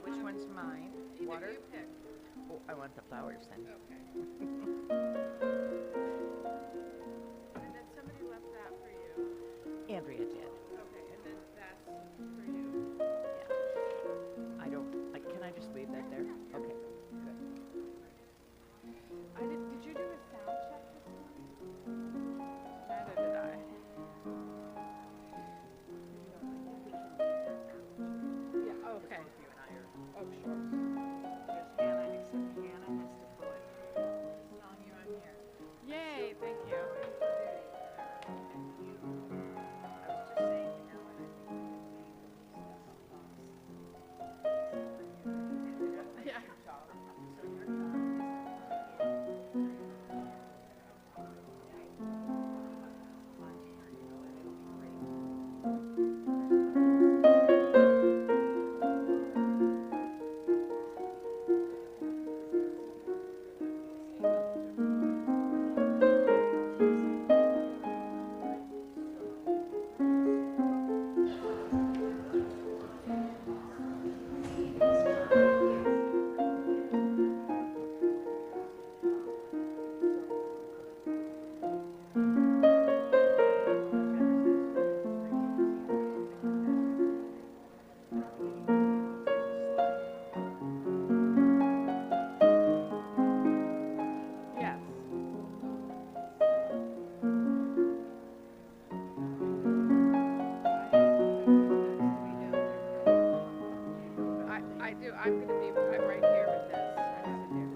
Which one's mine? Water? You pick. Oh, I want the flowers then. Okay. And then somebody left that for you. Andrea did. Okay, and then that's for you. Yeah. I don't, can I just leave that there? Okay, good. Did you do a sound check this morning? Neither did I. Yeah, okay. Oh, sure. There's Hannah, except Hannah has to put this on you on here. Yay, thank you. I was just saying to Ellen, I think we can make Yeah. so your time I'm going to be right here with this. I have it here.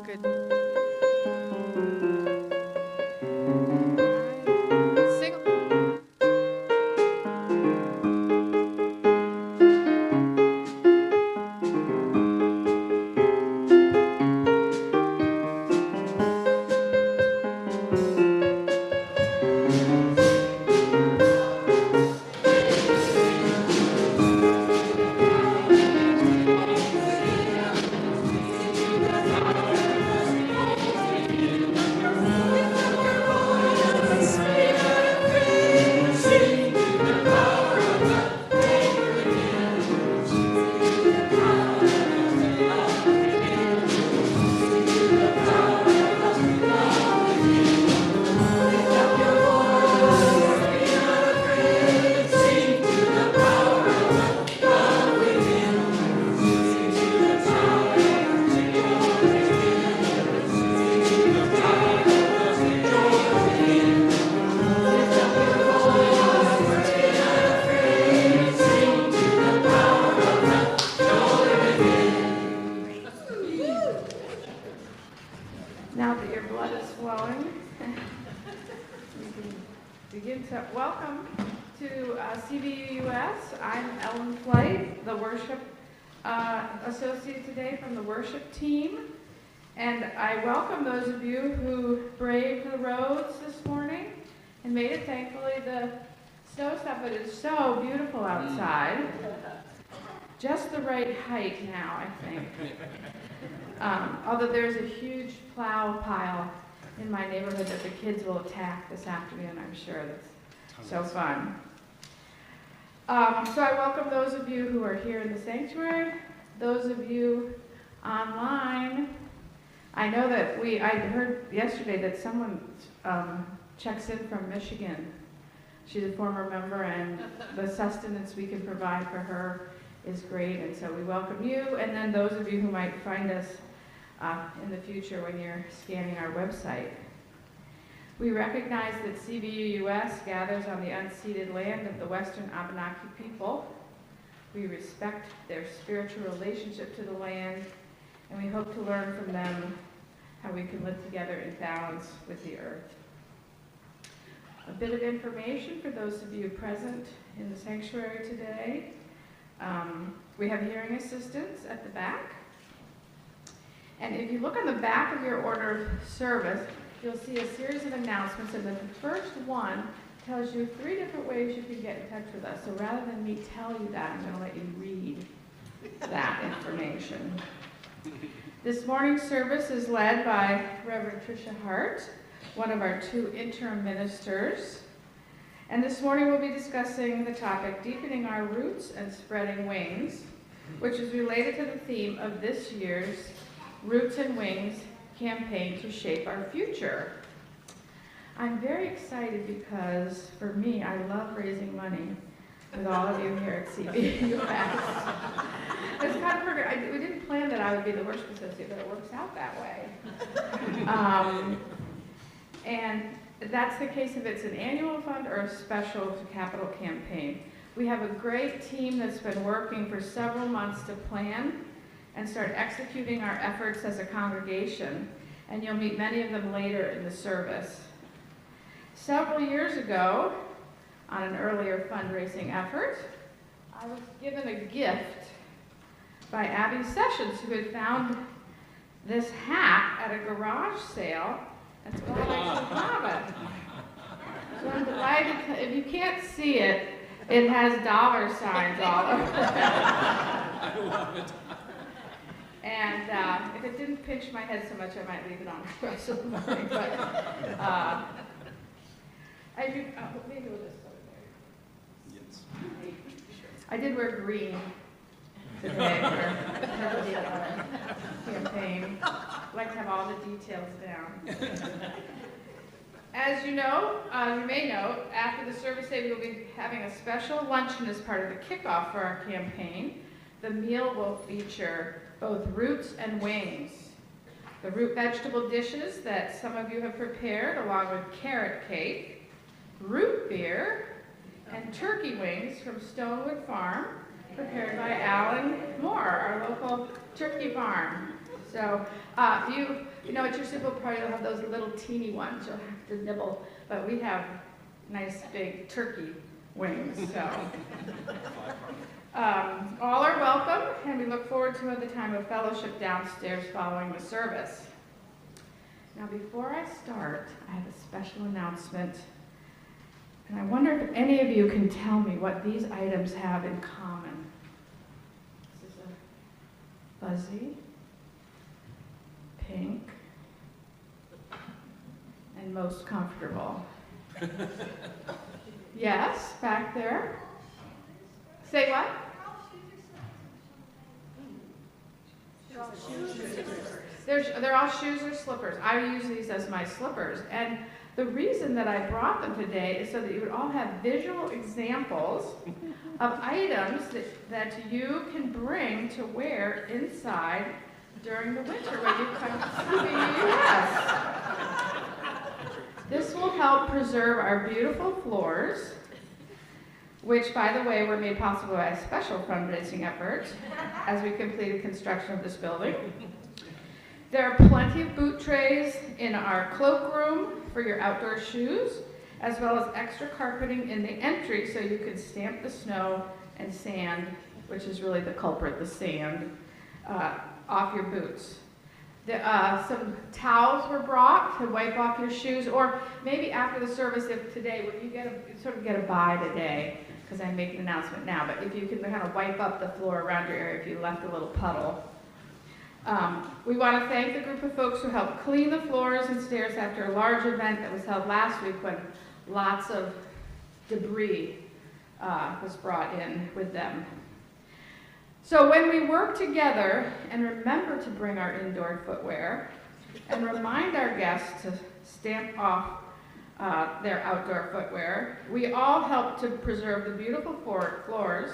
Good. Sing. Now that your blood is flowing, we can begin to welcome to CVUUS. I'm Ellen Flight, the worship associate today from the worship team. And I welcome those of you who braved the roads this morning and made it. Thankfully, the snow stuff, but it's so beautiful outside. Just the right height now, I think. Although there's a huge plow pile in my neighborhood that the kids will attack this afternoon, I'm sure. That's so fun. So I welcome those of you who are here in the sanctuary, those of you online. I know that I heard yesterday that someone checks in from Michigan. She's a former member, and the sustenance we can provide for her is great, and so we welcome you, and then those of you who might find us in the future when you're scanning our website. We recognize that CVUUS gathers on the unceded land of the Western Abenaki people. We respect their spiritual relationship to the land, and we hope to learn from them how we can live together in balance with the earth. A bit of information for those of you present in the sanctuary today. We have hearing assistants at the back. And if you look on the back of your order of service, you'll see a series of announcements, and the first one tells you 3 different ways you can get in touch with us. So rather than me tell you that, I'm going to let you read that information. This morning's service is led by Reverend Tricia Hart, one of our 2 interim ministers. And this morning we'll be discussing the topic, Deepening Our Roots and Spreading Wings, which is related to the theme of this year's Roots and Wings campaign to shape our future. I'm very excited because, for me, I love raising money with all of you here at CVUUS. It's kind of perfect. We didn't plan that I would be the worship associate, but it works out that way. And that's the case if it's an annual fund or a special capital campaign. We have a great team that's been working for several months to plan and start executing our efforts as a congregation, and you'll meet many of them later in the service. Several years ago, on an earlier fundraising effort, I was given a gift by Abby Sessions, who had found this hat at a garage sale. That's why I actually have it. So I'm delighted. If you can't see it, it has dollar signs all over it. I love it. And if it didn't pinch my head so much, I might leave it on the rest of the morning. But maybe we'll just put it there. Yes. I did wear green today for the campaign. I'd like to have all the details down. As you know, you may know, after the service day, we will be having a special luncheon as part of the kickoff for our campaign. The meal will feature both roots and wings. The root vegetable dishes that some of you have prepared, along with carrot cake, root beer, and turkey wings from Stonewood Farm, prepared by Alan Moore, our local turkey farm. So you know at your simple party, you'll have those little teeny ones you'll have to nibble, but we have nice big turkey wings. So all are welcome, and we look forward to the time of fellowship downstairs following the service. Now, before I start, I have a special announcement, and I wonder if any of you can tell me what these items have in common. This is a fuzzy, pink, and most comfortable. Yes, back there. Say what? They're all shoes or slippers. I use these as my slippers. And the reason that I brought them today is so that you would all have visual examples of items that you can bring to wear inside during the winter when you come to CVUUS. This will help preserve our beautiful floors, which, by the way, were made possible by a special fundraising effort as we completed construction of this building. There are plenty of boot trays in our cloakroom for your outdoor shoes, as well as extra carpeting in the entry so you can stamp the snow and sand, which is really the culprit, the sand, off your boots. Some towels were brought to wipe off your shoes, or maybe after the service, if today, when you get a bye today, because I make an announcement now, but if you can kind of wipe up the floor around your area if you left a little puddle. We want to thank the group of folks who helped clean the floors and stairs after a large event that was held last week when lots of debris was brought in with them. So when we work together and remember to bring our indoor footwear and remind our guests to stamp off their outdoor footwear, we all help to preserve the beautiful floors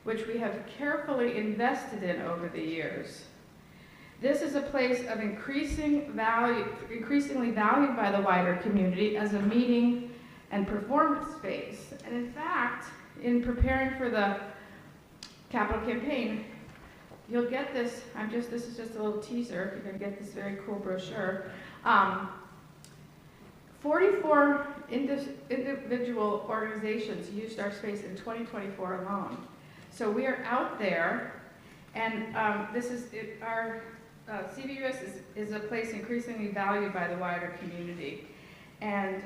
which we have carefully invested in over the years. This is a place of increasingly valued by the wider community as a meeting and performance space. And in fact, in preparing for the capital campaign, you'll get this, this is just a little teaser, you're going to get this very cool brochure. 44 individual organizations used our space in 2024 alone. So we are out there, and our CVUUS is a place increasingly valued by the wider community. And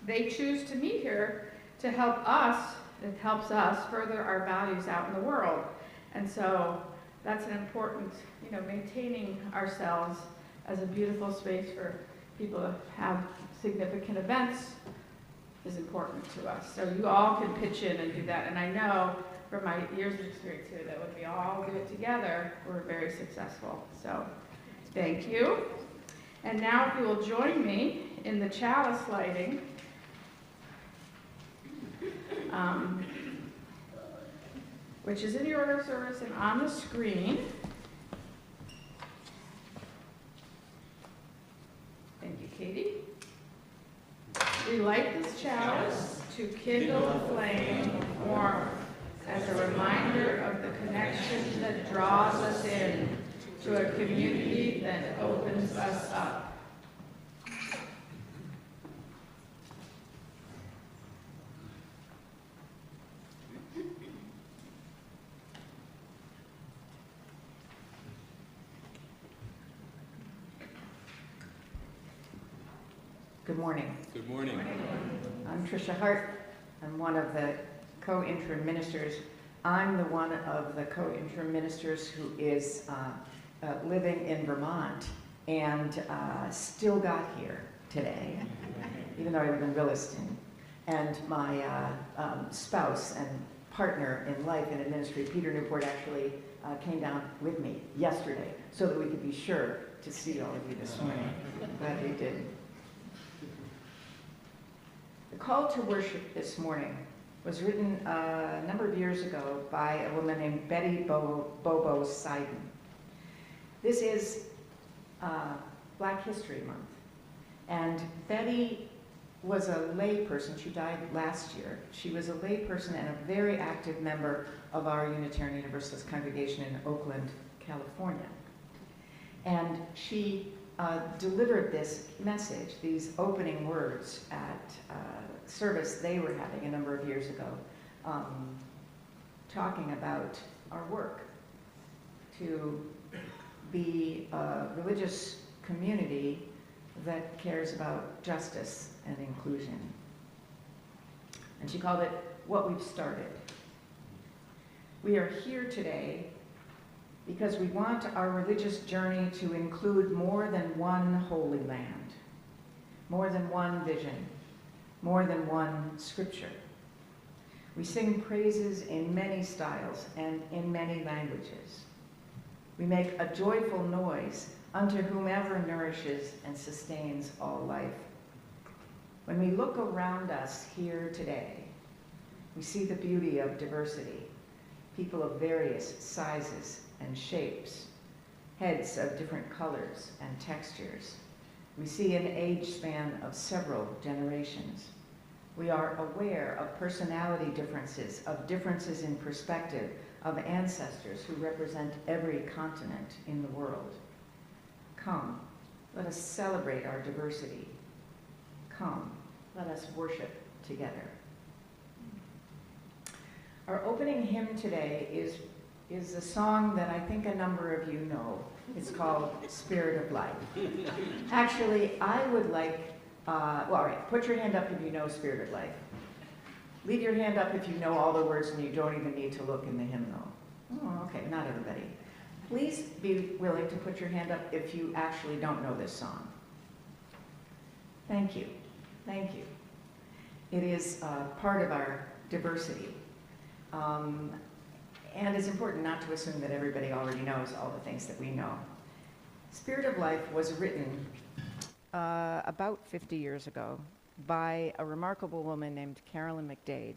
they choose to meet here to help us, it helps us further our values out in the world. And so that's an important, maintaining ourselves as a beautiful space for people to have significant events is important to us. So you all can pitch in and do that. And I know from my years of experience here that when we all do it together, we're very successful. So thank you. And now if you will join me in the chalice lighting. Which is in the order of service and on the screen. Thank you, Katie. We light this chalice to kindle a flame of warmth as a reminder of the connection that draws us in to a community that opens us up. Good morning. Good morning. I'm Tricia Hart. I'm one of the co-interim ministers. I'm the one of the co-interim ministers who is living in Vermont and still got here today, even though I live in Williston. And my spouse and partner in life and in ministry, Peter Newport, actually came down with me yesterday so that we could be sure to see all of you this morning. Glad we did. The call to worship this morning was written a number of years ago by a woman named Betty Bobo Seiden. This is Black History Month. And Betty was a lay person. She died last year. She was a lay person and a very active member of our Unitarian Universalist congregation in Oakland, California. And she delivered this message, these opening words at service they were having a number of years ago, talking about our work to be a religious community that cares about justice and inclusion. And she called it What We've Started. We are here today because we want our religious journey to include more than one holy land, more than one vision, more than one scripture. We sing praises in many styles and in many languages. We make a joyful noise unto whomever nourishes and sustains all life. When we look around us here today, we see the beauty of diversity, people of various sizes and shapes, heads of different colors and textures. We see an age span of several generations. We are aware of personality differences, of differences in perspective, of ancestors who represent every continent in the world. Come, let us celebrate our diversity. Come, let us worship together. Our opening hymn today is a song that I think a number of you know. It's called Spirit of Life. Actually, I would like, well, all right, put your hand up if you know Spirit of Life. Leave your hand up if you know all the words and you don't even need to look in the hymnal. Oh, okay, not everybody. Please be willing to put your hand up if you actually don't know this song. Thank you, thank you. It is part of our diversity. And it's important not to assume that everybody already knows all the things that we know. Spirit of Life was written about 50 years ago by a remarkable woman named Carolyn McDade.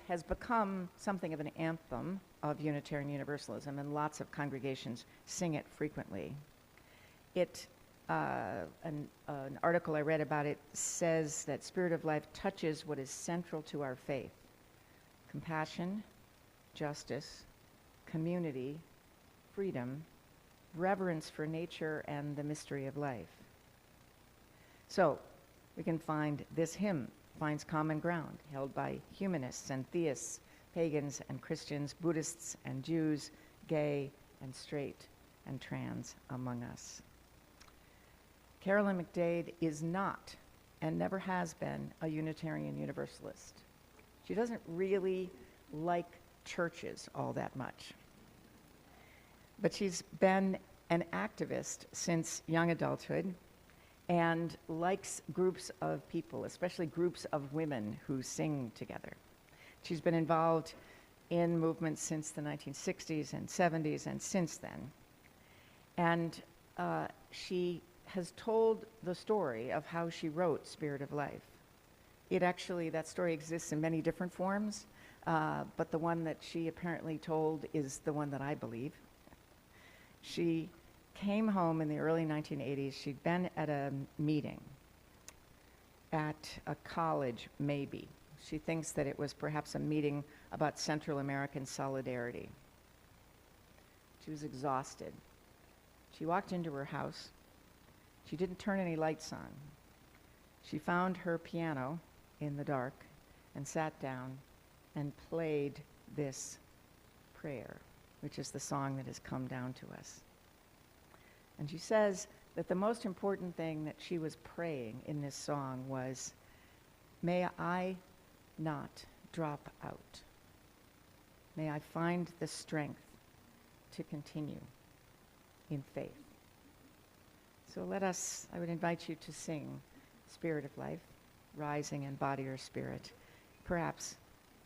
has become something of an anthem of Unitarian Universalism, and lots of congregations sing it frequently. An article I read about it says that Spirit of Life touches what is central to our faith: compassion, justice, community, freedom, reverence for nature, and the mystery of life. So we can find this hymn finds common ground held by humanists and theists, pagans and Christians, Buddhists and Jews, gay and straight and trans among us. Carolyn McDade is not, and never has been, a Unitarian Universalist. She doesn't really like churches all that much. But she's been an activist since young adulthood and likes groups of people, especially groups of women who sing together. She's been involved in movements since the 1960s and 70s and since then. And she has told the story of how she wrote Spirit of Life. That story exists in many different forms, but the one that she apparently told is the one that I believe. She came home in the early 1980s. She'd been at a meeting at a college, maybe. She thinks that it was perhaps a meeting about Central American solidarity. She was exhausted. She walked into her house. She didn't turn any lights on. She found her piano in the dark and sat down and played this prayer, which is the song that has come down to us. And she says that the most important thing that she was praying in this song was, may I not drop out. May I find the strength to continue in faith. So I would invite you to sing Spirit of Life, rising in body or spirit, perhaps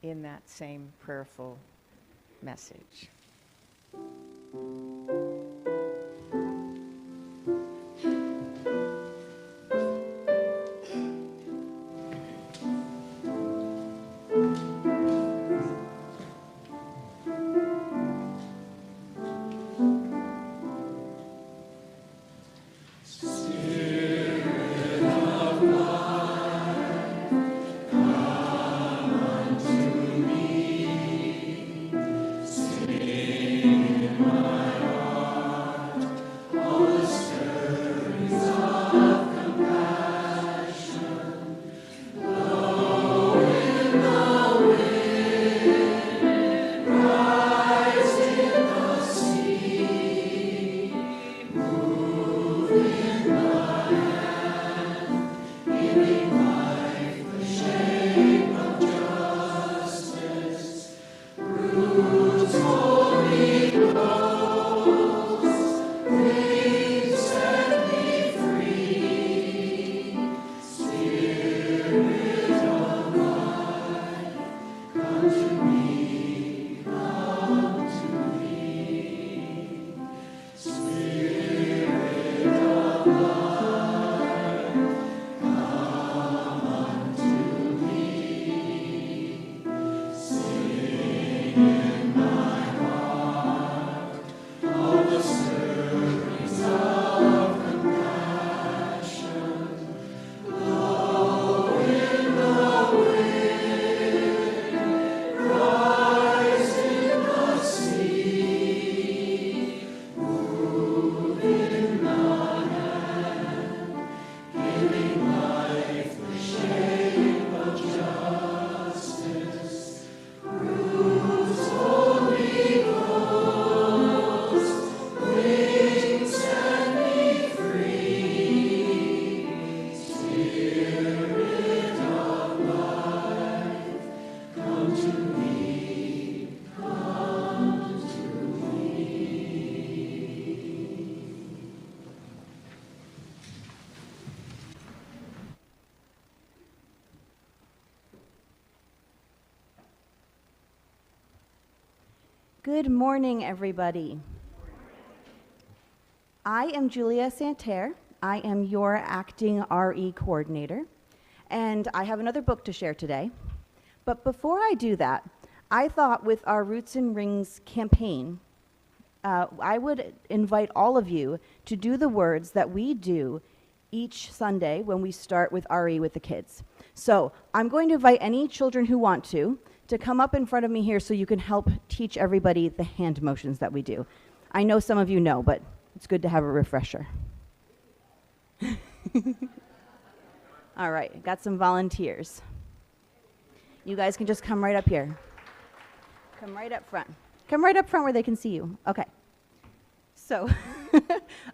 in that same prayerful message. Good morning, everybody. I am Julia Santerre. I am your acting RE coordinator, and I have another book to share today. But before I do that, I thought with our Roots and Rings campaign, I would invite all of you to do the words that we do each Sunday when we start with RE with the kids. So I'm going to invite any children who want to come up in front of me here so you can help teach everybody the hand motions that we do. I know some of you know, but it's good to have a refresher. All right, got some volunteers. You guys can just come right up here. Come right up front. Come right up front where they can see you. Okay. So,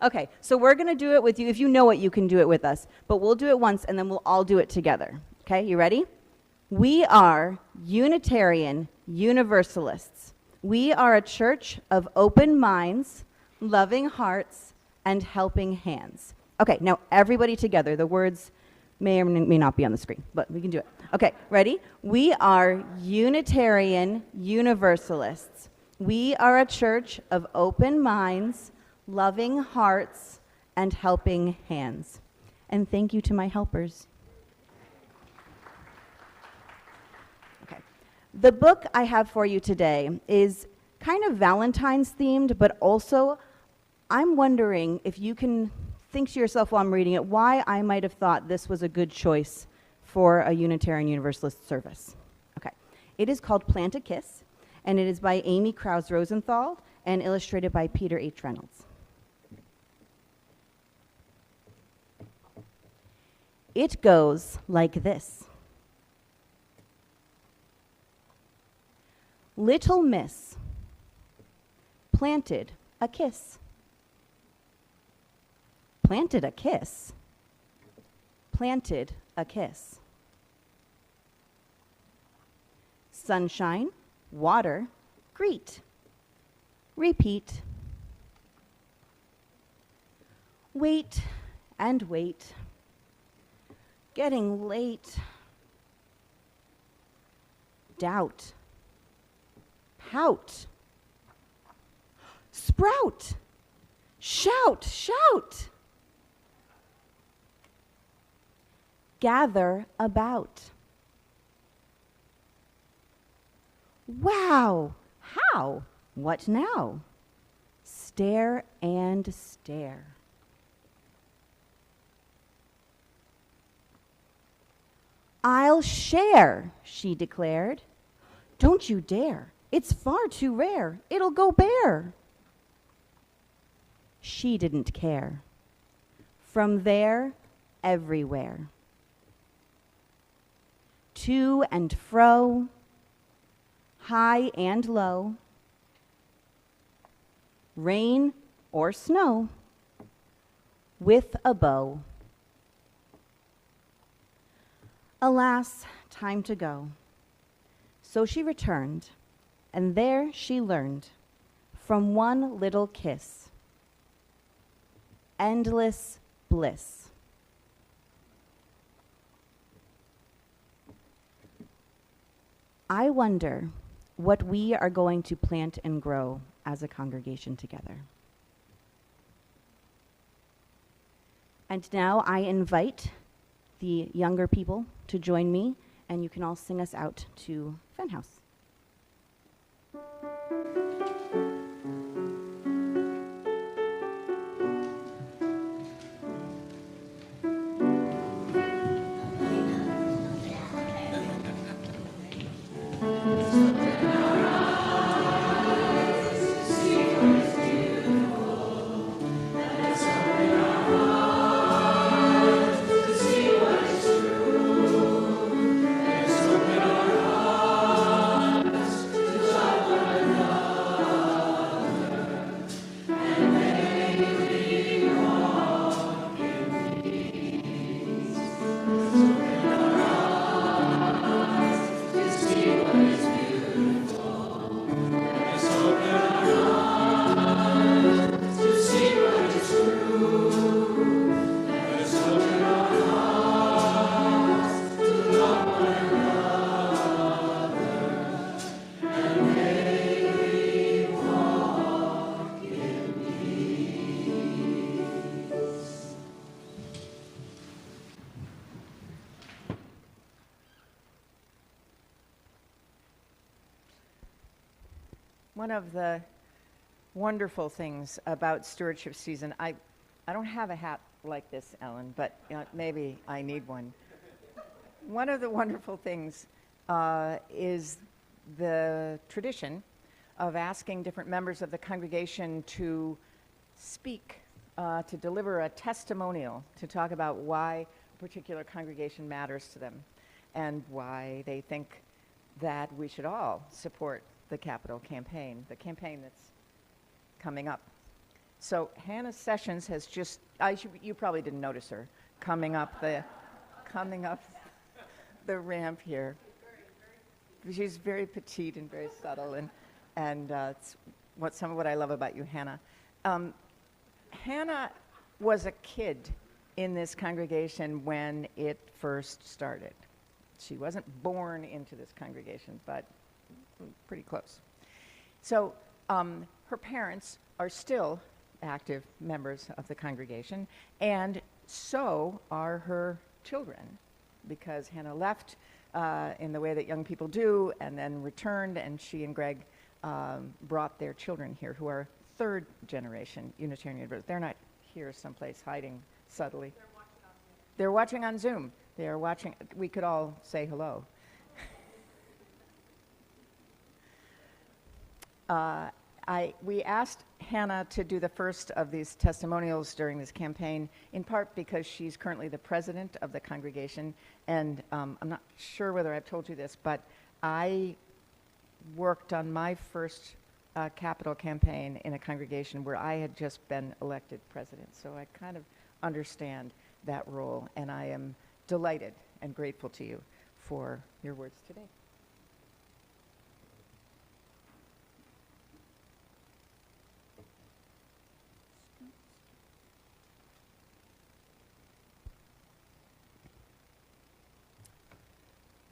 okay, so we're going to do it with you. If you know it, you can do it with us. But we'll do it once, and then we'll all do it together. Okay, you ready? We are Unitarian Universalists. We are a church of open minds, loving hearts, and helping hands. Okay, now everybody together. The words may or may not be on the screen, but we can do it. Okay, ready? We are Unitarian Universalists. We are a church of open minds, loving hearts, and helping hands. And thank you to my helpers. Okay. The book I have for you today is kind of Valentine's themed, but also I'm wondering if you can think to yourself while I'm reading it why I might have thought this was a good choice for a Unitarian Universalist service. Okay. It is called Plant a Kiss, and it is by Amy Krause Rosenthal and illustrated by Peter H. Reynolds. It goes like this. Little Miss planted a kiss. Planted a kiss. Planted a kiss. Sunshine, water, greet. Repeat. Wait and wait. Getting late. Doubt. Pout. Sprout. Shout, shout. Gather about. Wow, how? What now? Stare and stare. I'll share, she declared. Don't you dare. It's far too rare. It'll go bare. She didn't care. From there, everywhere. To and fro, high and low, rain or snow, with a bow. Alas, time to go. So she returned, and there she learned from one little kiss, endless bliss. I wonder what we are going to plant and grow as a congregation together. And now I invite the younger people to join me, and you can all sing us out to Funhouse. One of the wonderful things about stewardship season, I don't have a hat like this, Ellen, but maybe I need one. One of the wonderful things is the tradition of asking different members of the congregation to speak, to deliver a testimonial, to talk about why a particular congregation matters to them and why they think that we should all support the capital campaign, the campaign that's coming up. So Hannah Sessions has just, you probably didn't notice her, coming up the ramp here. She's very petite and very subtle, and it's some of what I love about you, Hannah. Hannah was a kid in this congregation when it first started. She wasn't born into this congregation, but pretty close. So her parents are still active members of the congregation, and so are her children, because Hannah left in the way that young people do and then returned, and she and Greg brought their children here, who are third generation Unitarian Universalists. They're not here someplace hiding subtly. They're watching on Zoom. They are watching. We could all say hello. We asked Hannah to do the first of these testimonials during this campaign, in part because she's currently the president of the congregation, and I'm not sure whether I've told you this, but I worked on my first capital campaign in a congregation where I had just been elected president, so I kind of understand that role, and I am delighted and grateful to you for your words today.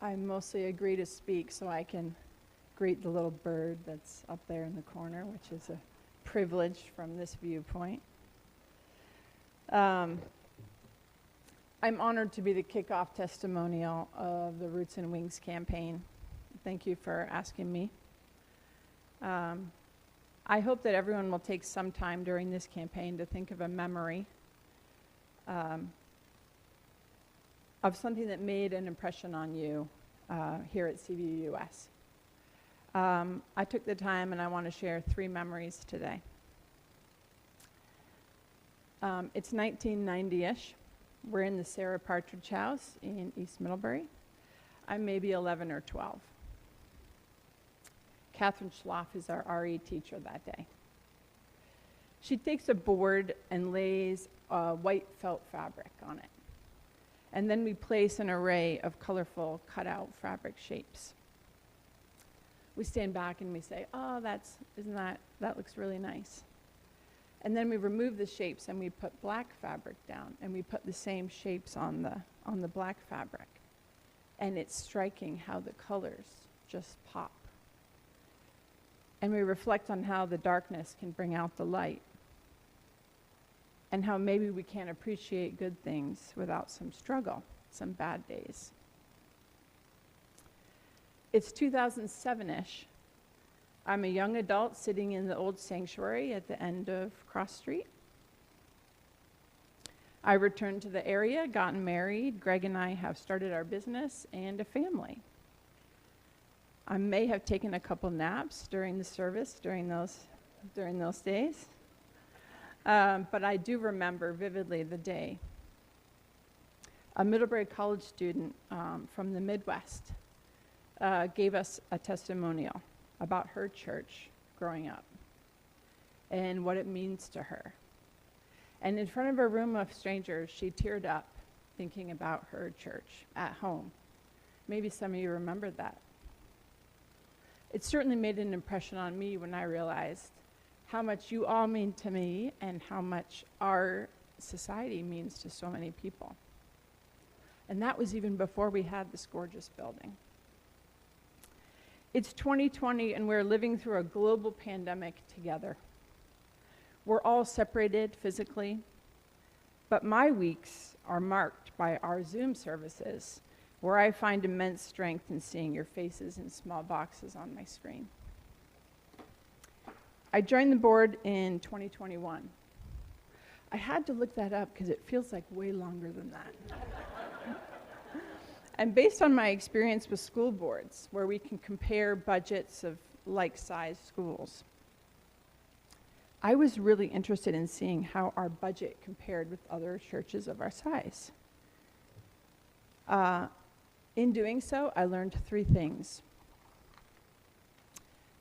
I mostly agree to speak so I can greet the little bird that's up there in the corner, which is a privilege from this viewpoint. I'm honored to be the kickoff testimonial of the Roots and Wings campaign. Thank you for asking me. I hope that everyone will take some time during this campaign to think of a memory of something that made an impression on you here at CVUUS. I took the time and I want to share 3 memories today. It's 1990-ish. We're in the Sarah Partridge House in East Middlebury. I'm maybe 11 or 12. Catherine Schloff is our RE teacher that day. She takes a board and lays a white felt fabric on it. And then we place an array of colorful cutout fabric shapes. We stand back and we say, oh, that looks really nice. And then we remove the shapes and we put black fabric down and we put the same shapes on the black fabric. And it's striking how the colors just pop. And we reflect on how the darkness can bring out the light, and how maybe we can't appreciate good things without some struggle, some bad days. It's 2007-ish. I'm a young adult sitting in the old sanctuary at the end of Cross Street. I returned to the area, gotten married. Greg and I have started our business and a family. I may have taken a couple naps during the service during those days. But I do remember vividly the day. A Middlebury College student from the Midwest gave us a testimonial about her church growing up and what it means to her. And in front of a room of strangers, she teared up thinking about her church at home. Maybe some of you remember that. It certainly made an impression on me when I realized how much you all mean to me and how much our society means to so many people. And that was even before we had this gorgeous building. It's 2020 and we're living through a global pandemic together. We're all separated physically, but my weeks are marked by our Zoom services, where I find immense strength in seeing your faces in small boxes on my screen. I joined the board in 2021. I had to look that up because it feels like way longer than that. And based on my experience with school boards, where we can compare budgets of like-sized schools, I was really interested in seeing how our budget compared with other churches of our size. In doing so, I learned 3 things.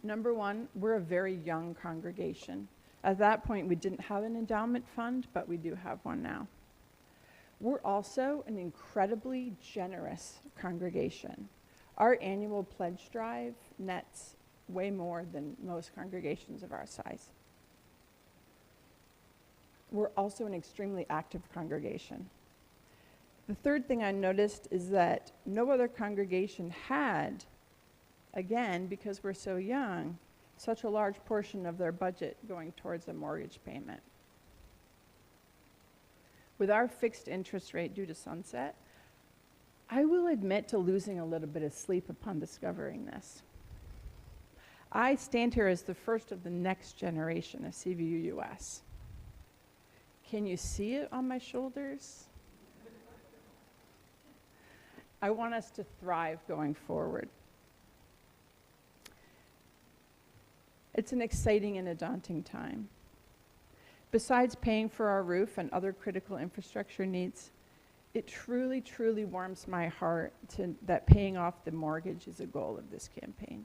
Number one, we're a very young congregation. At that point, we didn't have an endowment fund, but we do have one now. We're also an incredibly generous congregation. Our annual pledge drive nets way more than most congregations of our size. We're also an extremely active congregation. The third thing I noticed is that no other congregation had, again, because we're so young, such a large portion of their budget going towards a mortgage payment. With our fixed interest rate due to sunset, I will admit to losing a little bit of sleep upon discovering this. I stand here as the first of the next generation of CVUUS. Can you see it on my shoulders? I want us to thrive going forward. It's an exciting and a daunting time. Besides paying for our roof and other critical infrastructure needs, it truly, truly warms my heart that paying off the mortgage is a goal of this campaign.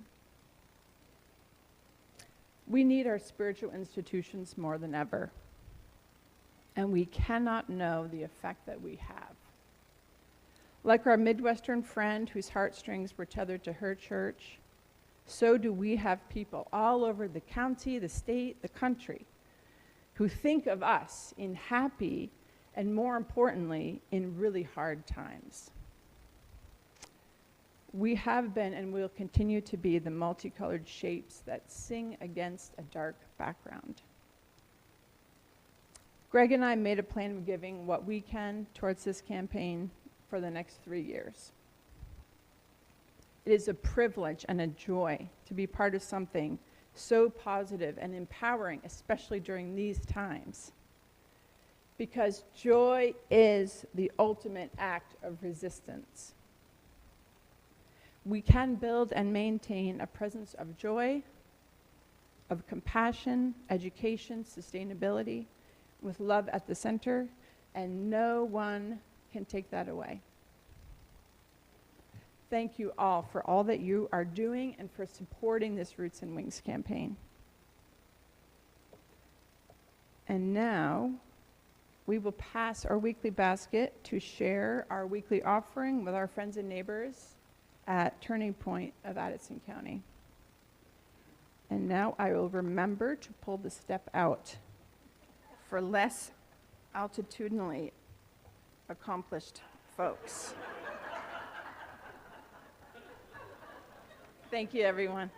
We need our spiritual institutions more than ever, and we cannot know the effect that we have. Like our Midwestern friend whose heartstrings were tethered to her church, so do we have people all over the county, the state, the country, who think of us in happy and, more importantly, in really hard times. We have been and will continue to be the multicolored shapes that sing against a dark background. Greg and I made a plan of giving what we can towards this campaign for the next 3 years. It is a privilege and a joy to be part of something so positive and empowering, especially during these times. Because joy is the ultimate act of resistance. We can build and maintain a presence of joy, of compassion, education, sustainability, with love at the center, and no one can take that away. Thank you all for all that you are doing and for supporting this Roots and Wings campaign. And now, we will pass our weekly basket to share our weekly offering with our friends and neighbors at Turning Point of Addison County. And now I will remember to pull the step out for less altitudinally accomplished folks. Thank you, everyone.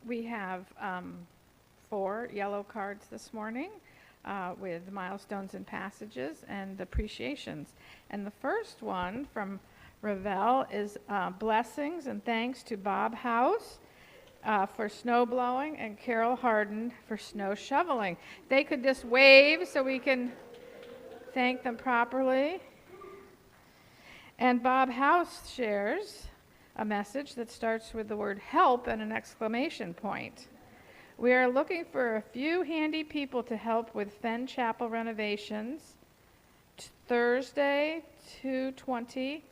We have 4 yellow cards this morning with milestones and passages and appreciations. And the first one from Ravel is blessings and thanks to Bob House for snow blowing and Carol Harden for snow shoveling. They could just wave so we can thank them properly. And Bob House shares a message that starts with the word help and an exclamation point. We are looking for a few handy people to help with Fenn Chapel renovations. Thursday, 2:20.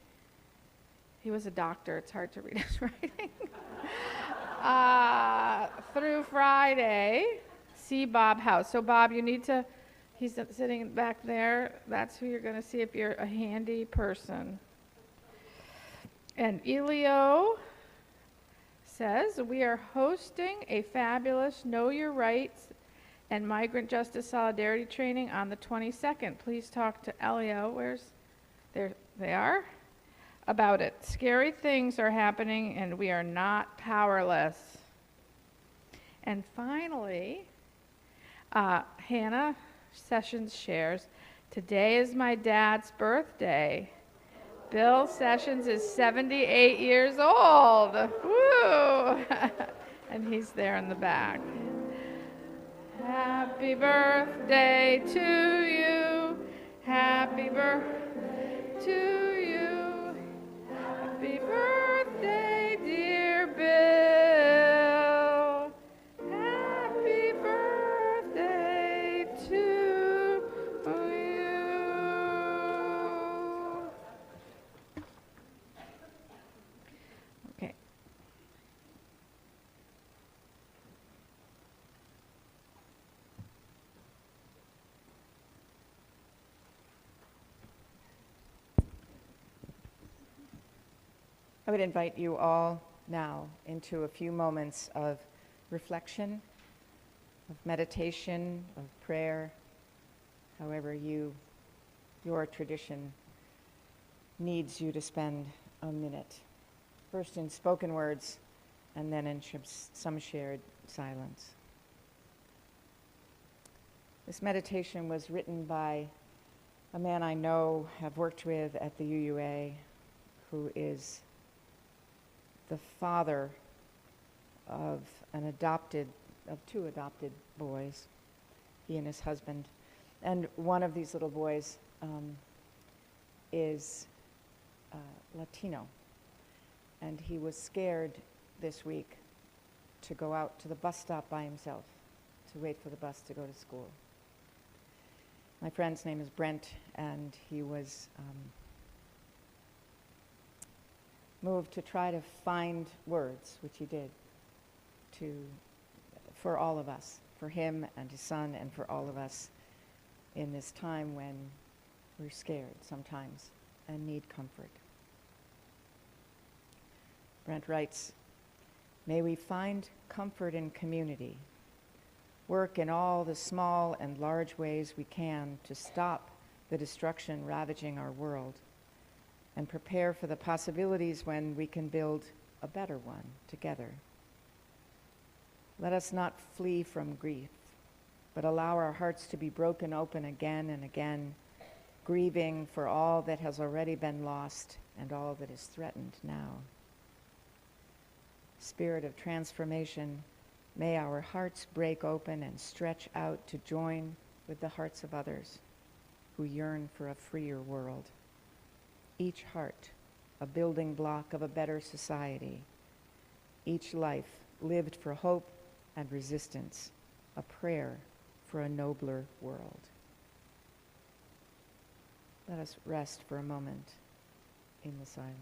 He was a doctor. It's hard to read his writing. Through Friday, see Bob House. So Bob, you need to, he's sitting back there. That's who you're going to see if you're a handy person. And Elio says, we are hosting a fabulous Know Your Rights and Migrant Justice Solidarity training on the 22nd. Please talk to Elio. There they are. About it. Scary things are happening and we are not powerless. And finally, Hannah Sessions shares, today is my dad's birthday. Bill Sessions is 78 years old. Woo! And he's there in the back. Happy birthday to you. Happy birthday to you. Happy birthday, dear Bill. Happy birthday to you. Okay. I would invite you all now into a few moments of reflection, of meditation, of prayer, however your tradition needs you to spend a minute. First in spoken words, and then in some shared silence. This meditation was written by a man I know, have worked with at the UUA, who is the father of two adopted boys, he and his husband. And one of these little boys is Latino. And he was scared this week to go out to the bus stop by himself, to wait for the bus to go to school. My friend's name is Brent, and he was moved to try to find words, which he did, for all of us, for him and his son, and for all of us in this time when we're scared sometimes and need comfort. Brent writes, may we find comfort in community, work in all the small and large ways we can to stop the destruction ravaging our world, and prepare for the possibilities when we can build a better one together. Let us not flee from grief, but allow our hearts to be broken open again and again, grieving for all that has already been lost and all that is threatened now. Spirit of transformation, may our hearts break open and stretch out to join with the hearts of others who yearn for a freer world. Each heart, a building block of a better society. Each life lived for hope and resistance, a prayer for a nobler world. Let us rest for a moment in the silence.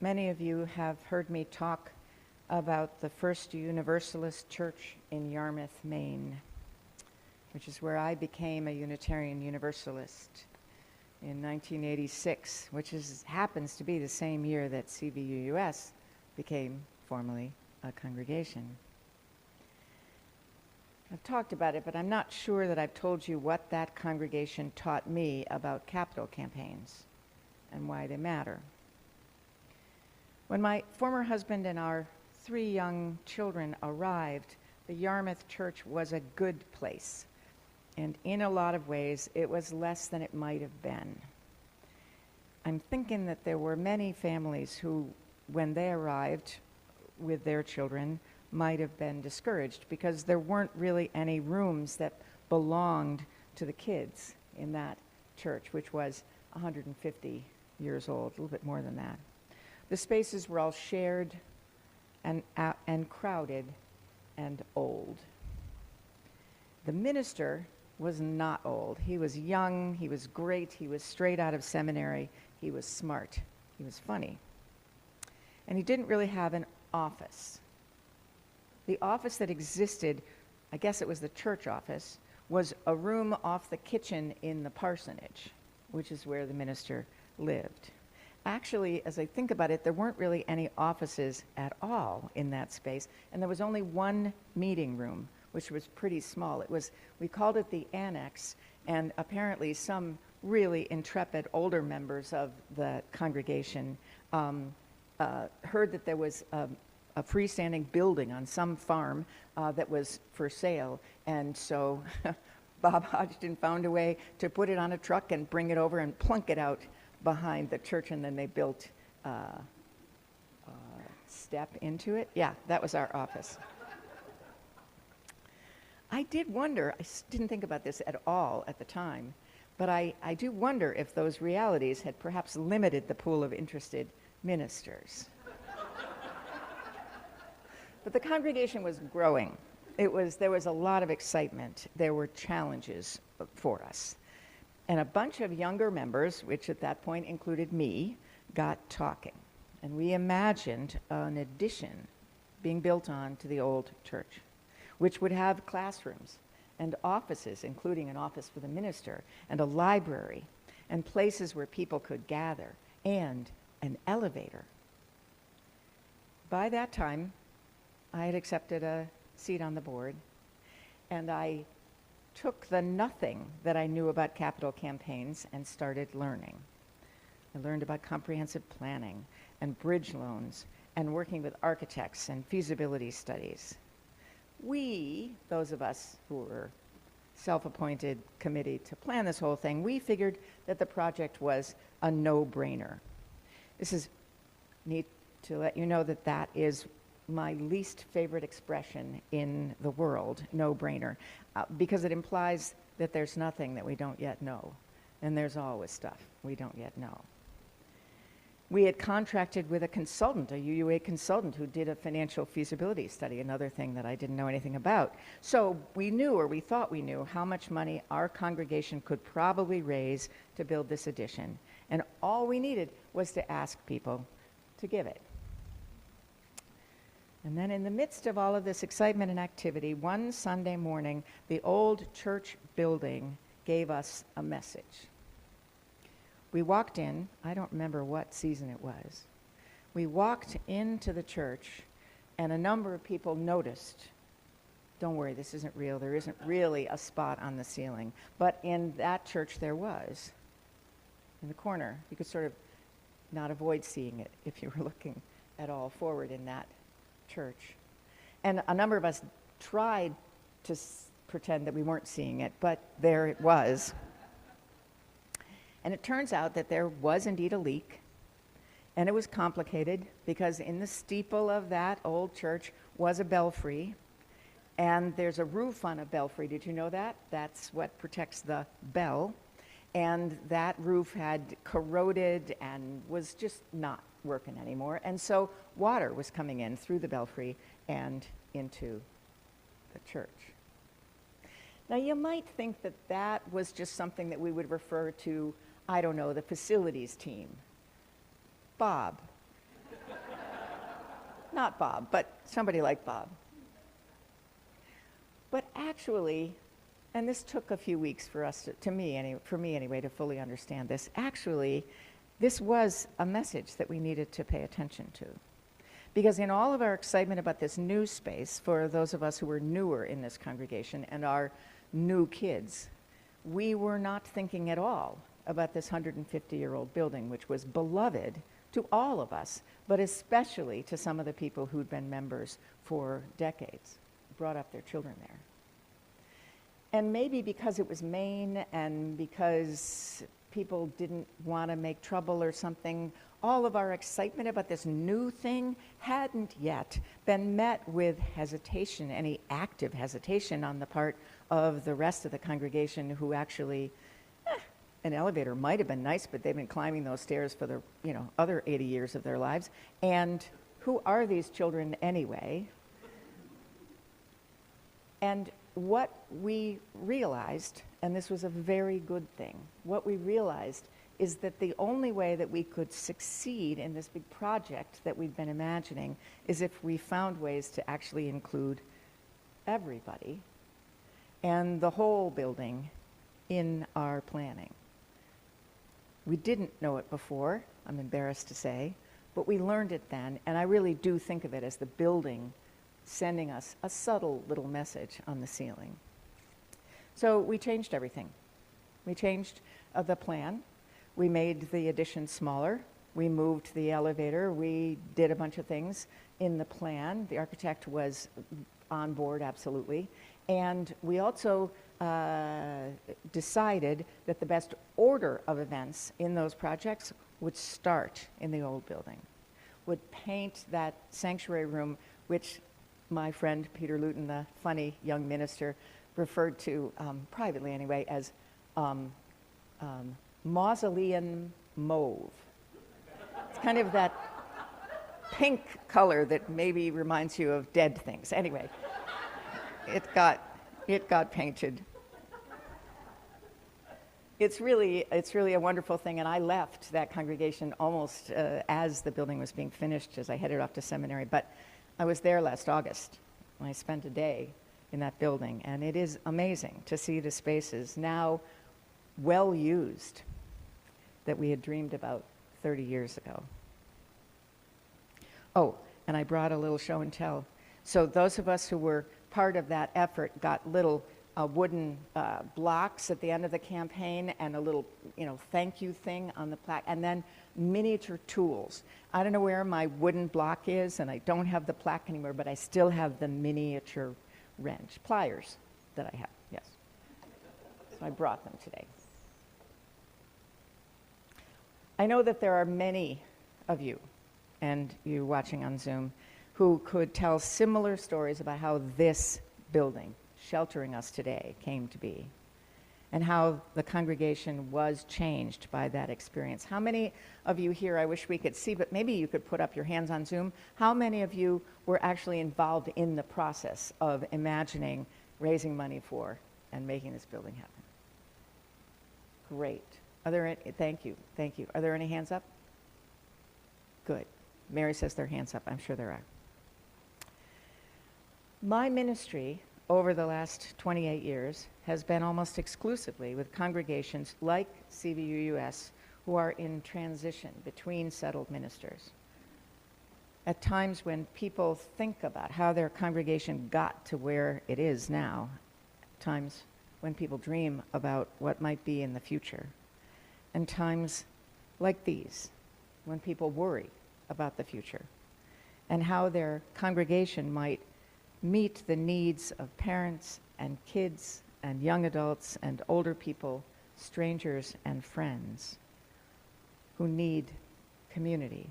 Many of you have heard me talk about the first Universalist church in Yarmouth, Maine, which is where I became a Unitarian Universalist in 1986, which happens to be the same year that CVUUS became formally a congregation. I've talked about it, but I'm not sure that I've told you what that congregation taught me about capital campaigns and why they matter. When my former husband and our 3 young children arrived, the Yarmouth church was a good place. And in a lot of ways, it was less than it might have been. I'm thinking that there were many families who, when they arrived with their children, might have been discouraged because there weren't really any rooms that belonged to the kids in that church, which was 150 years old, a little bit more than that. The spaces were all shared and crowded and old. The minister was not old. He was young, he was great, he was straight out of seminary, he was smart, he was funny. And he didn't really have an office. The office that existed, I guess it was the church office, was a room off the kitchen in the parsonage, which is where the minister lived. Actually, as I think about it, there weren't really any offices at all in that space, and there was only one meeting room, which was pretty small. We called it the annex, and apparently some really intrepid older members of the congregation heard that there was a freestanding building on some farm that was for sale, and so Bob Hodgson found a way to put it on a truck and bring it over and plunk it out behind the church, and then they built a step into it. Yeah, that was our office. I did wonder, I didn't think about this at all at the time, but I do wonder if those realities had perhaps limited the pool of interested ministers. But the congregation was growing. There was a lot of excitement. There were challenges for us. And a bunch of younger members, which at that point included me, got talking. And we imagined an addition being built on to the old church, which would have classrooms and offices, including an office for the minister, and a library, and places where people could gather, and an elevator. By that time, I had accepted a seat on the board, and I took the nothing that I knew about capital campaigns and started learning. I learned about comprehensive planning and bridge loans and working with architects and feasibility studies. We, those of us who were self-appointed committee to plan this whole thing, we figured that the project was a no-brainer. This is neat to let you know that that is my least favorite expression in the world, no-brainer, because it implies that there's nothing that we don't yet know, and there's always stuff we don't yet know. We had contracted with a consultant, a UUA consultant, who did a financial feasibility study, another thing that I didn't know anything about. So we knew, or we thought we knew, how much money our congregation could probably raise to build this addition. And all we needed was to ask people to give it. And then in the midst of all of this excitement and activity, one Sunday morning, the old church building gave us a message. We walked in, I don't remember what season it was. We walked into the church, and a number of people noticed, don't worry, this isn't real, there isn't really a spot on the ceiling. But in that church there was, in the corner. You could sort of not avoid seeing it if you were looking at all forward in that church. And a number of us tried to pretend that we weren't seeing it, but there it was. And it turns out that there was indeed a leak, and it was complicated because in the steeple of that old church was a belfry, and there's a roof on a belfry. Did you know that? That's what protects the bell. And that roof had corroded and was just not working anymore. And so water was coming in through the belfry and into the church. Now you might think that that was just something that we would refer to, I don't know, the facilities team. Bob, not Bob, but somebody like Bob. But actually, and this took a few weeks for us, for me anyway, to fully understand this. Actually, this was a message that we needed to pay attention to. Because in all of our excitement about this new space, for those of us who were newer in this congregation and our new kids, we were not thinking at all about this 150-year-old building, which was beloved to all of us, but especially to some of the people who'd been members for decades, brought up their children there. And maybe because it was Maine and because people didn't want to make trouble or something, all of our excitement about this new thing hadn't yet been met with hesitation, any active hesitation on the part of the rest of the congregation who actually, an elevator might have been nice, but they've been climbing those stairs for the other 80 years of their lives. And who are these children anyway? And what we realized, and this was a very good thing, what we realized is that the only way that we could succeed in this big project that we'd been imagining is if we found ways to actually include everybody and the whole building in our planning. We didn't know it before, I'm embarrassed to say, but we learned it then, and I really do think of it as the building sending us a subtle little message on the ceiling. So we changed everything. We changed the plan. We made the addition smaller. We moved the elevator. We did a bunch of things in the plan. The architect was on board, absolutely. And we also decided that the best order of events in those projects would start in the old building, would paint that sanctuary room, which my friend Peter Luton, the funny young minister, referred to privately anyway as mausoleum mauve. It's kind of that pink color that maybe reminds you of dead things. Anyway, it got painted. It's really a wonderful thing, and I left that congregation almost as the building was being finished, as I headed off to seminary. But I was there last August. I spent a day in that building, and it is amazing to see the spaces now well used that we had dreamed about 30 years ago. Oh, and I brought a little show and tell. So those of us who were part of that effort got little wooden blocks at the end of the campaign and a little, thank you thing on the plaque, and then miniature tools. I don't know where my wooden block is, and I don't have the plaque anymore, but I still have the miniature wrench, pliers that I have, yes. So I brought them today. I know that there are many of you, and you watching on Zoom, who could tell similar stories about how this building, sheltering us today, came to be, and how the congregation was changed by that experience. How many of you here, I wish we could see, but maybe you could put up your hands on Zoom, how many of you were actually involved in the process of imagining, raising money for, and making this building happen? Great. Thank you. Are there any hands up? Good. Mary says there are hands up. I'm sure there are. My ministry over the last 28 years has been almost exclusively with congregations like CVUUS who are in transition between settled ministers. At times when people think about how their congregation got to where it is now, times when people dream about what might be in the future, and times like these, when people worry about the future, and how their congregation might meet the needs of parents and kids and young adults and older people, strangers and friends who need community.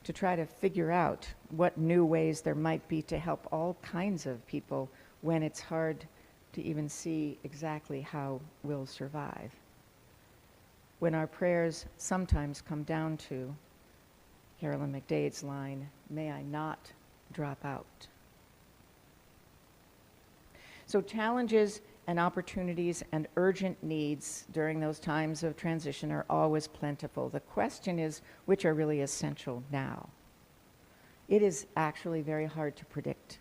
To try to figure out what new ways there might be to help all kinds of people when it's hard to even see exactly how we'll survive. When our prayers sometimes come down to Carolyn McDade's line, "May I not drop out." So challenges and opportunities and urgent needs during those times of transition are always plentiful. The question is, which are really essential now? it is actually very hard to predict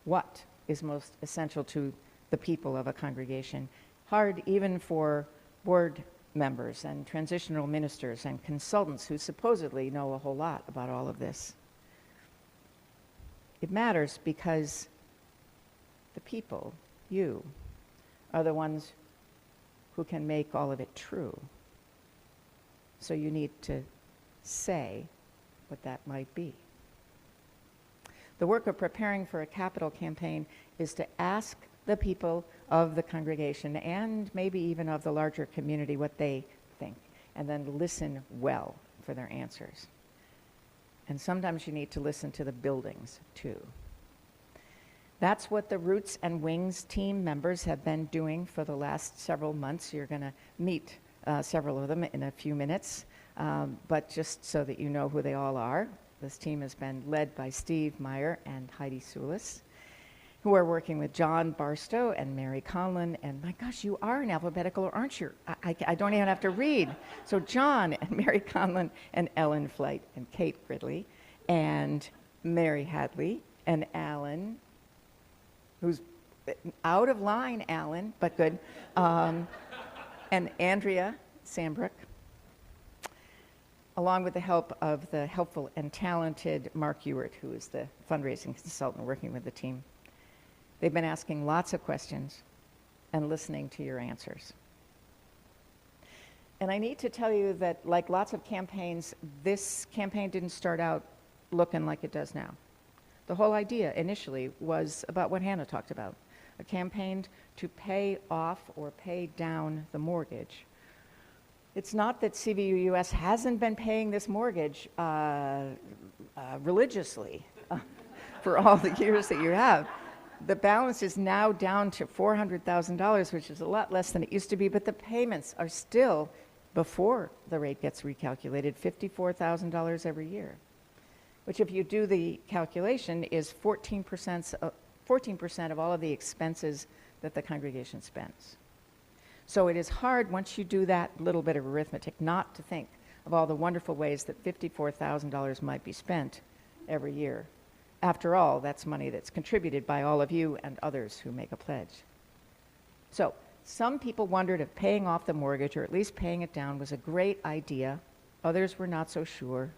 what is most essential to the people of a congregation. Hard even for board members and transitional ministers and consultants who supposedly know a whole lot about all of this. It matters because the people, you, are the ones who can make all of it true. So you need to say what that might be. The work of preparing for a capital campaign is to ask the people of the congregation and maybe even of the larger community what they think, and then listen well for their answers. And sometimes you need to listen to the buildings too. That's what the Roots and Wings team members have been doing for the last several months. You're going to meet several of them in a few minutes, but just so that you know who they all are, this team has been led by Steve Meyer and Heidi Sulis, who are working with John Barstow and Mary Conlon. And my gosh, you are in alphabetical, aren't you? I don't even have to read. So John and Mary Conlon and Ellen Flight and Kate Ridley and Mary Hadley and Alan, who's out of line, Alan, but good, and Andrea Sambrook, along with the help of the helpful and talented Mark Ewert, who is the fundraising consultant working with the team. They've been asking lots of questions and listening to your answers. And I need to tell you that, like lots of campaigns, this campaign didn't start out looking like it does now. The whole idea initially was about what Hannah talked about, a campaign to pay off or pay down the mortgage. It's not that CVUUS hasn't been paying this mortgage religiously for all the years that you have. The balance is now down to $400,000, which is a lot less than it used to be, but the payments are still, before the rate gets recalculated, $54,000 every year, which, if you do the calculation, is 14% of all of the expenses that the congregation spends. So it is hard, once you do that little bit of arithmetic, not to think of all the wonderful ways that $54,000 might be spent every year. After all, that's money that's contributed by all of you and others who make a pledge. So some people wondered if paying off the mortgage, or at least paying it down, was a great idea. Others were not so sure.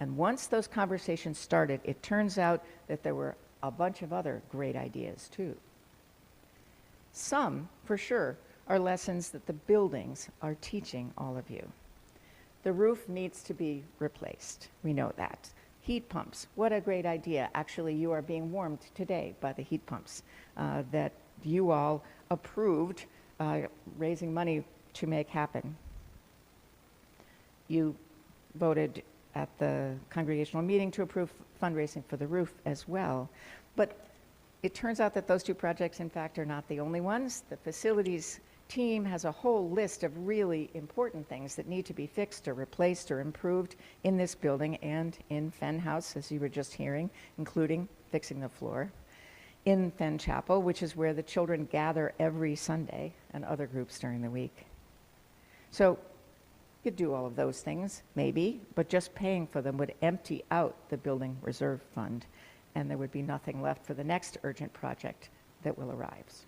And once those conversations started, it turns out that there were a bunch of other great ideas too. Some, for sure, are lessons that the buildings are teaching all of you. The roof needs to be replaced. We know that. Heat pumps, what a great idea. Actually, you are being warmed today by the heat pumps that you all approved raising money to make happen. You voted at the congregational meeting to approve fundraising for the roof as well. But it turns out that those two projects, in fact, are not the only ones. The facilities team has a whole list of really important things that need to be fixed or replaced or improved in this building and in Fenn House, as you were just hearing, including fixing the floor, in Fenn Chapel, which is where the children gather every Sunday, and other groups during the week. So you could do all of those things, maybe, but just paying for them would empty out the building reserve fund, and there would be nothing left for the next urgent project that will arise.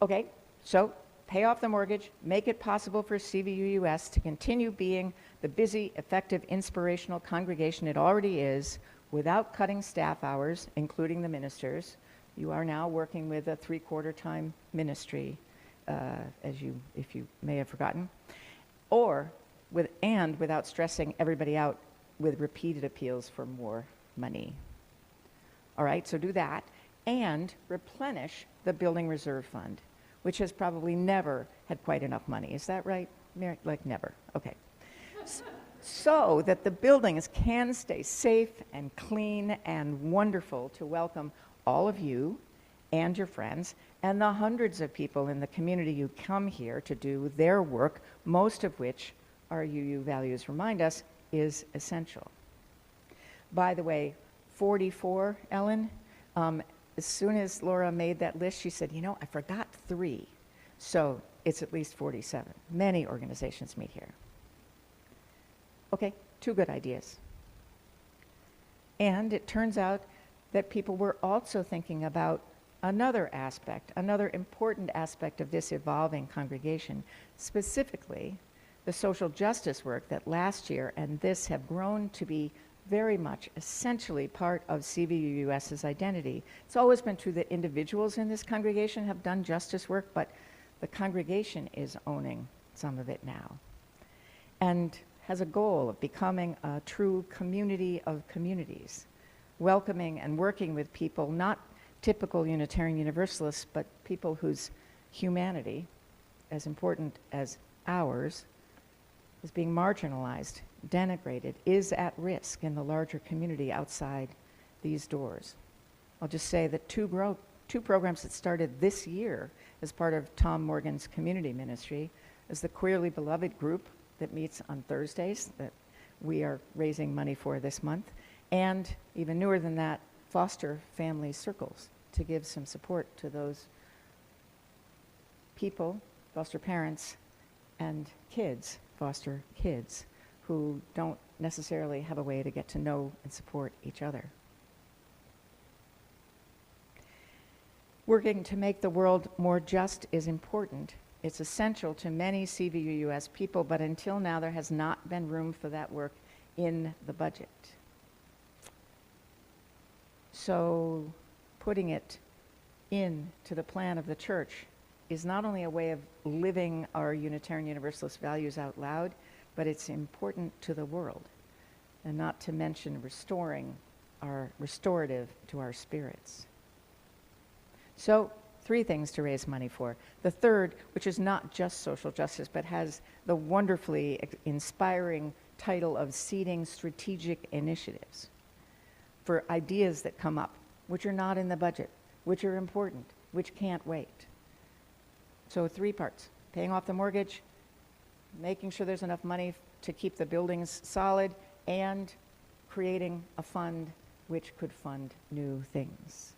Okay. So pay off the mortgage, make it possible for CVUUS to continue being the busy, effective, inspirational congregation it already is, without cutting staff hours, including the ministers. You are now working with a 3/4 time ministry, if you may have forgotten, or without stressing everybody out with repeated appeals for more money. All right, so do that, and replenish the building reserve fund, which has probably never had quite enough money. Is that right, Mary? Like never, okay. So that the buildings can stay safe and clean and wonderful to welcome all of you and your friends and the hundreds of people in the community who come here to do their work, most of which, our UU values remind us, is essential. By the way, 44, Ellen, as soon as Laura made that list, she said, you know, I forgot 3. So it's at least 47. Many organizations meet here. Okay, 2 good ideas. And it turns out that people were also thinking about another aspect, another important aspect of this evolving congregation, specifically the social justice work that last year and this have grown to be very much essentially part of CVUUS's identity. It's always been true that individuals in this congregation have done justice work, but the congregation is owning some of it now and has a goal of becoming a true community of communities, welcoming and working with people, not typical Unitarian Universalists, but people whose humanity, as important as ours, is being marginalized, denigrated, is at risk in the larger community outside these doors. I'll just say that two programs that started this year as part of Tom Morgan's community ministry is the Queerly Beloved group that meets on Thursdays that we are raising money for this month, and even newer than that, foster family circles to give some support to those people, foster parents, and kids, foster kids, who don't necessarily have a way to get to know and support each other. Working to make the world more just is important. It's essential to many CVUUS people, but until now there has not been room for that work in the budget. So putting it into the plan of the church is not only a way of living our Unitarian Universalist values out loud, but it's important to the world, and not to mention restorative to our spirits. So 3 things to raise money for. The third, which is not just social justice, but has the wonderfully inspiring title of Seeding Strategic Initiatives for ideas that come up, which are not in the budget, which are important, which can't wait. So 3 parts: paying off the mortgage, making sure there's enough money to keep the buildings solid, and creating a fund which could fund new things.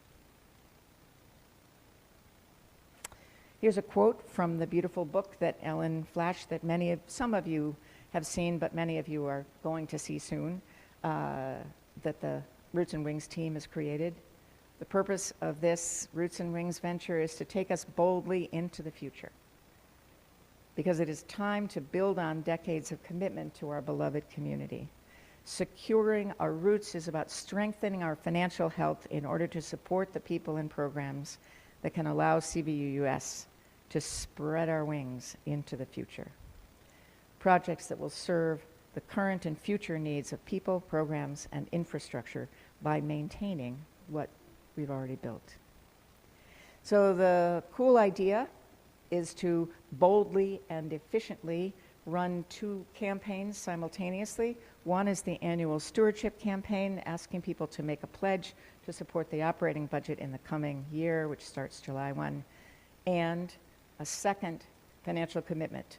Here's a quote from the beautiful book that Ellen flashed that some of you have seen, but many of you are going to see soon, that the Roots and Wings team has created. The purpose of this Roots and Wings venture is to take us boldly into the future, because it is time to build on decades of commitment to our beloved community. Securing our roots is about strengthening our financial health in order to support the people and programs that can allow CVUUS to spread our wings into the future. Projects that will serve the current and future needs of people, programs, and infrastructure by maintaining what we've already built. So the cool idea is to boldly and efficiently run 2 campaigns simultaneously. One is the annual stewardship campaign, asking people to make a pledge to support the operating budget in the coming year, which starts July 1, and a second financial commitment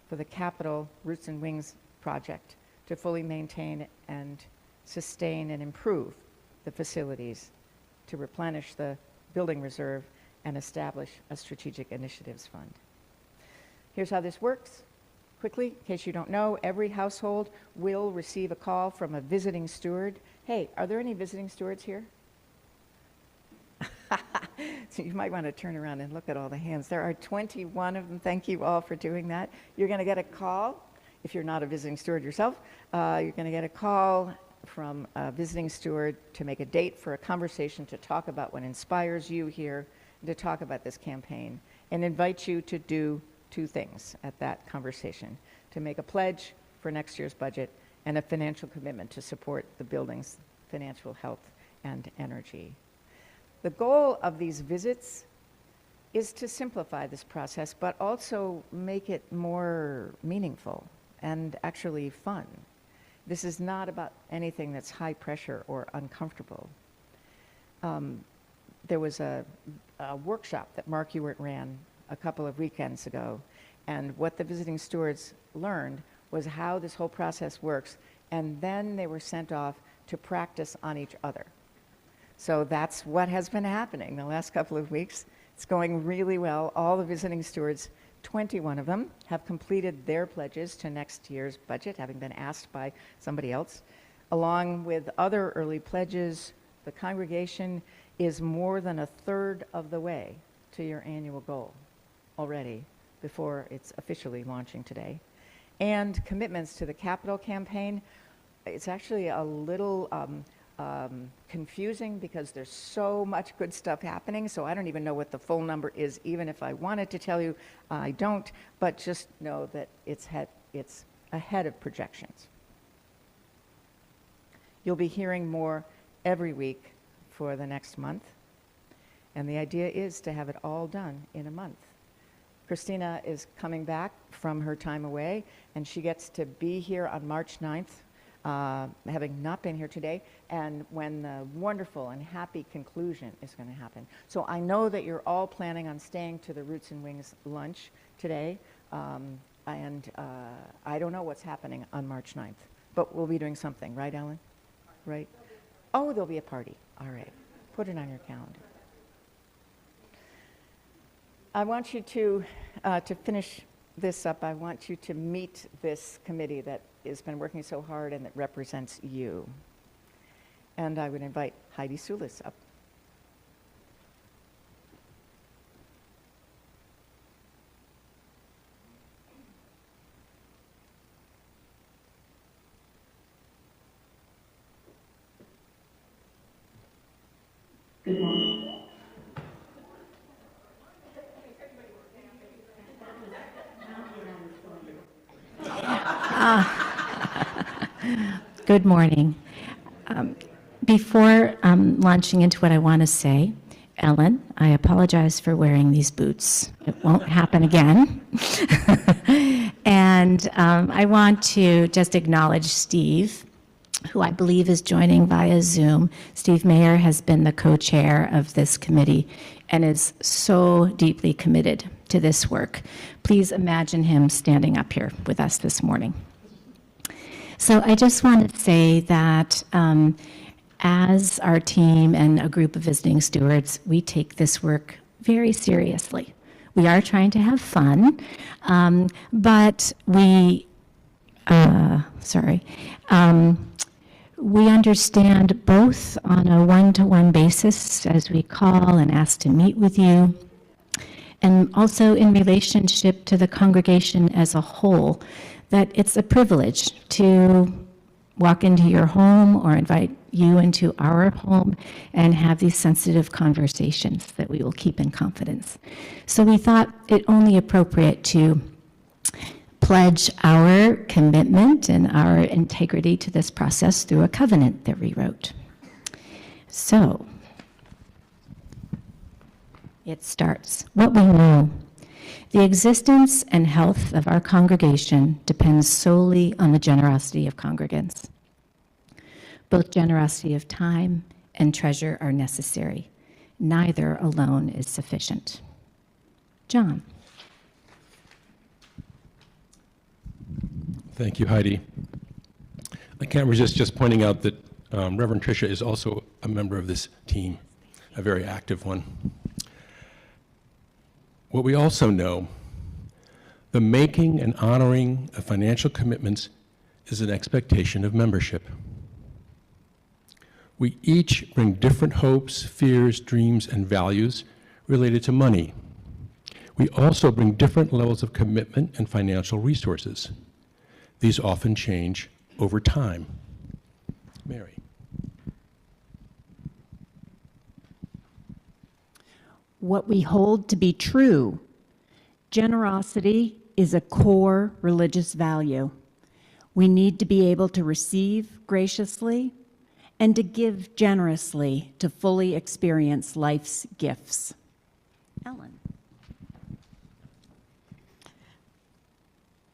for the Capital Roots and Wings project to fully maintain and sustain and improve the facilities, to replenish the building reserve, and establish a strategic initiatives fund. Here's how this works. Quickly, in case you don't know, every household will receive a call from a visiting steward. Hey, are there any visiting stewards here? So you might want to turn around and look at all the hands. There are 21 of them. Thank you all for doing that. You're going to get a call, if you're not a visiting steward yourself, you're going to get a call from a visiting steward to make a date for a conversation to talk about what inspires you here, and to talk about this campaign, and invite you to do 2 things at that conversation: to make a pledge for next year's budget and a financial commitment to support the building's financial health and energy. The goal of these visits is to simplify this process, but also make it more meaningful and actually fun. This is not about anything that's high pressure or uncomfortable. There was a workshop that Mark Ewart ran a couple of weekends ago, and what the visiting stewards learned was how this whole process works, and then they were sent off to practice on each other. So that's what has been happening the last couple of weeks. It's going really well. All the visiting stewards, 21 of them, have completed their pledges to next year's budget, having been asked by somebody else. Along with other early pledges, the congregation is more than a third of the way to your annual goal already before it's officially launching today. And commitments to the capital campaign, it's actually a little confusing because there's so much good stuff happening, so I don't even know what the full number is. Even if I wanted to tell you, I don't, but just know that it's ahead of projections. You'll be hearing more every week for the next month, and the idea is to have it all done in a month. Christina is coming back from her time away, and she gets to be here on March 9th, having not been here today, and when the wonderful and happy conclusion is going to happen. So I know that you're all planning on staying to the Roots and Wings lunch today, and I don't know what's happening on March 9th, but we'll be doing something, right, Ellen? Right? Oh, there'll be a party. All right. Put it on your calendar. I want you to finish this up, I want you to meet this committee that has been working so hard and that represents you. And I would invite Heidi Sulis up. Good morning. Good morning. Before launching into what I want to say, Ellen, I apologize for wearing these boots. It won't happen again. And I want to just acknowledge Steve, who I believe is joining via Zoom. Steve Mayer has been the co-chair of this committee and is so deeply committed to this work. Please imagine him standing up here with us this morning. So I just want to say that as our team and a group of visiting stewards, we take this work very seriously. We are trying to have fun, but we understand both on a one-to-one basis as we call and ask to meet with you, and also in relationship to the congregation as a whole, that it's a privilege to walk into your home or invite you into our home and have these sensitive conversations that we will keep in confidence. So we thought it only appropriate to pledge our commitment and our integrity to this process through a covenant that we wrote. So it starts. What we know. The existence and health of our congregation depends solely on the generosity of congregants. Both generosity of time and treasure are necessary. Neither alone is sufficient. John. Thank you, Heidi. I can't resist just pointing out that Reverend Tricia is also a member of this team, a very active one. What we also know, the making and honoring of financial commitments is an expectation of membership. We each bring different hopes, fears, dreams, and values related to money. We also bring different levels of commitment and financial resources. These often change over time. Mary. What we hold to be true. Generosity is a core religious value. We need to be able to receive graciously and to give generously to fully experience life's gifts. Ellen.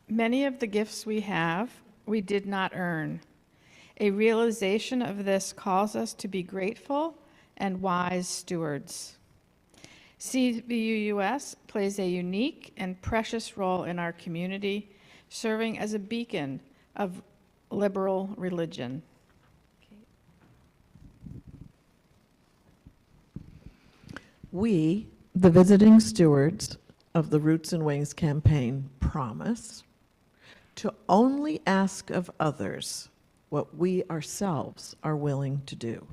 Many of the gifts we have, we did not earn. A realization of this calls us to be grateful and wise stewards. CVUUS plays a unique and precious role in our community, serving as a beacon of liberal religion. We, the visiting stewards of the Roots and Wings campaign, promise to only ask of others what we ourselves are willing to do.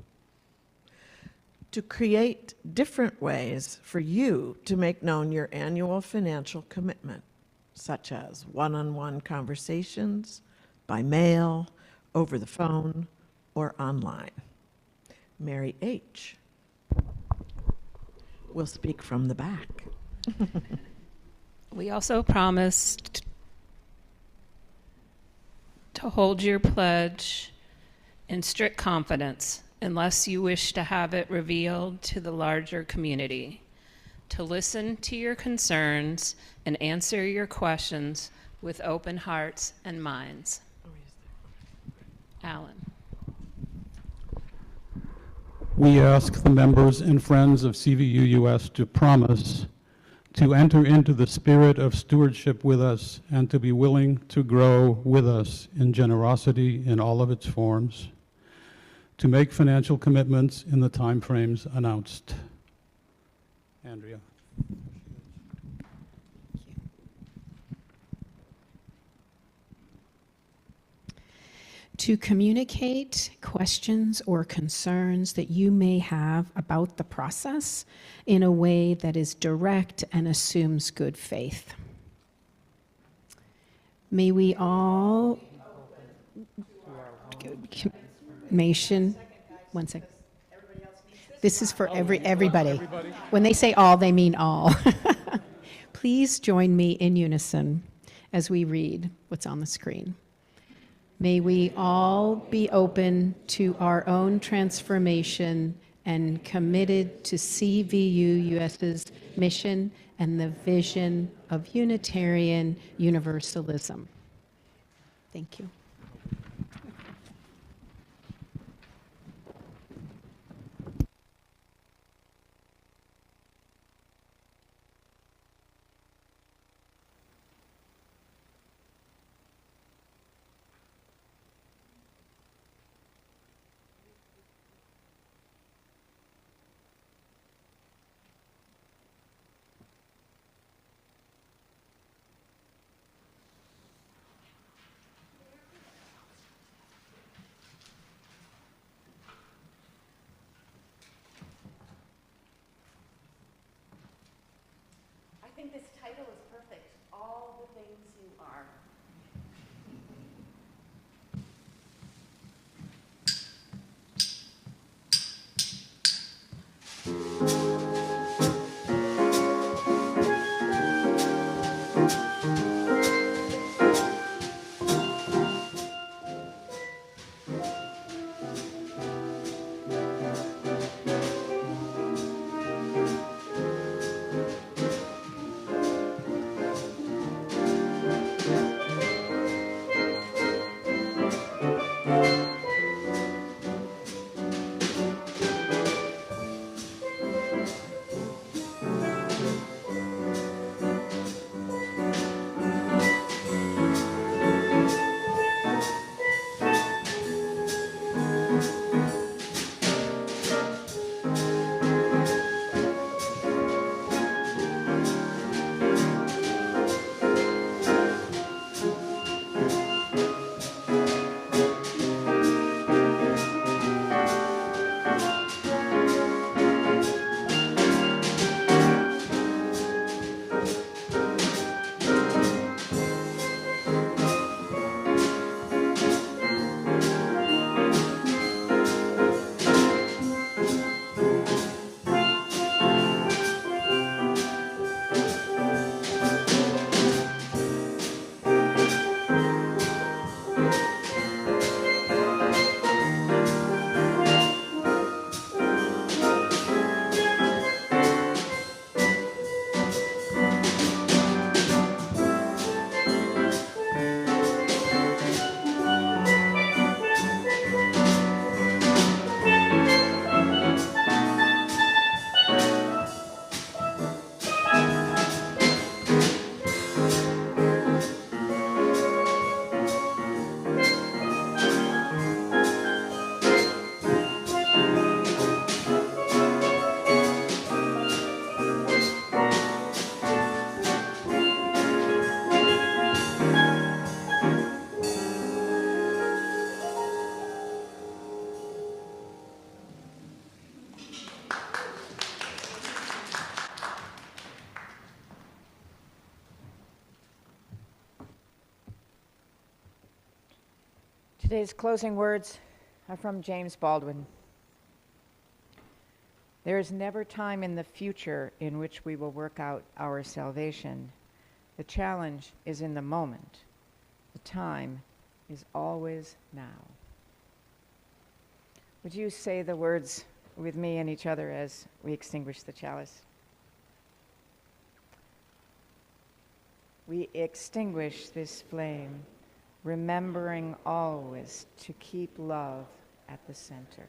To create different ways for you to make known your annual financial commitment, such as one-on-one conversations, by mail, over the phone, or online. Mary H. will speak from the back. We also promised to hold your pledge in strict confidence unless you wish to have it revealed to the larger community, to listen to your concerns and answer your questions with open hearts and minds. Alan. We ask the members and friends of CVUUS to promise to enter into the spirit of stewardship with us and to be willing to grow with us in generosity in all of its forms, to make financial commitments in the timeframes announced. Andrea. To communicate questions or concerns that you may have about the process in a way that is direct and assumes good faith. May we all, one second. This is for everybody. When they say all, they mean all. Please join me in unison as we read what's on the screen. May we all be open to our own transformation and committed to CVUUS's mission and the vision of Unitarian Universalism. Thank you. I think this title is perfect. All the things you are. Today's closing words are from James Baldwin. There is never time in the future in which we will work out our salvation. The challenge is in the moment. The time is always now. Would you say the words with me and each other as we extinguish the chalice? We extinguish this flame, remembering always to keep love at the center.